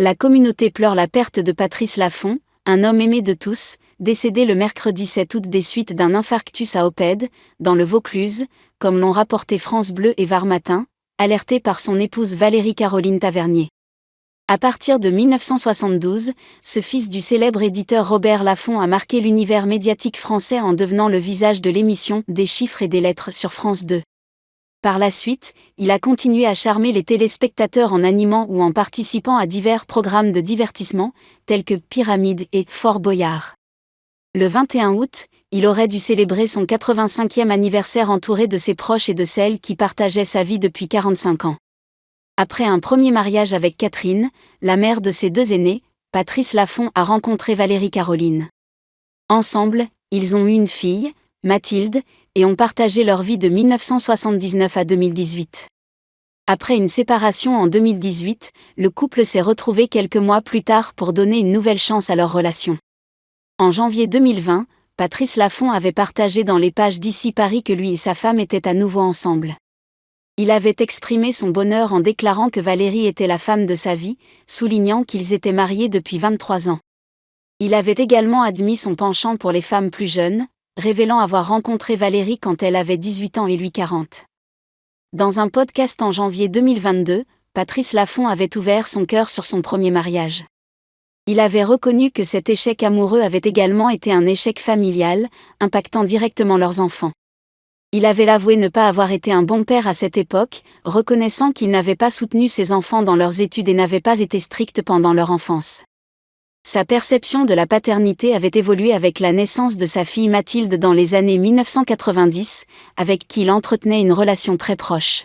La communauté pleure la perte de Patrice Laffont, un homme aimé de tous, décédé le mercredi 7 août des suites d'un infarctus à Oppède, dans le Vaucluse, comme l'ont rapporté France Bleu et Var Matin, alerté par son épouse Valérie Caroline Tavernier. À partir de 1972, ce fils du célèbre éditeur Robert Laffont a marqué l'univers médiatique français en devenant le visage de l'émission Des chiffres et des lettres sur France 2. Par la suite, il a continué à charmer les téléspectateurs en animant ou en participant à divers programmes de divertissement, tels que Pyramide et Fort Boyard. Le 21 août, il aurait dû célébrer son 85e anniversaire entouré de ses proches et de celles qui partageaient sa vie depuis 45 ans. Après un premier mariage avec Catherine, la mère de ses deux aînés, Patrice Laffont a rencontré Valérie Caroline. Ensemble, ils ont eu une fille, Mathilde, et ont partagé leur vie de 1979 à 2018. Après une séparation en 2018, le couple s'est retrouvé quelques mois plus tard pour donner une nouvelle chance à leur relation. En janvier 2020, Patrice Laffont avait partagé dans les pages d'Ici Paris que lui et sa femme étaient à nouveau ensemble. Il avait exprimé son bonheur en déclarant que Valérie était la femme de sa vie, soulignant qu'ils étaient mariés depuis 23 ans. Il avait également admis son penchant pour les femmes plus jeunes, révélant avoir rencontré Valérie quand elle avait 18 ans et lui 40. Dans un podcast en janvier 2022, Patrice Laffont avait ouvert son cœur sur son premier mariage. Il avait reconnu que cet échec amoureux avait également été un échec familial, impactant directement leurs enfants. Il avait avoué ne pas avoir été un bon père à cette époque, reconnaissant qu'il n'avait pas soutenu ses enfants dans leurs études et n'avait pas été strict pendant leur enfance. Sa perception de la paternité avait évolué avec la naissance de sa fille Mathilde dans les années 1990, avec qui il entretenait une relation très proche.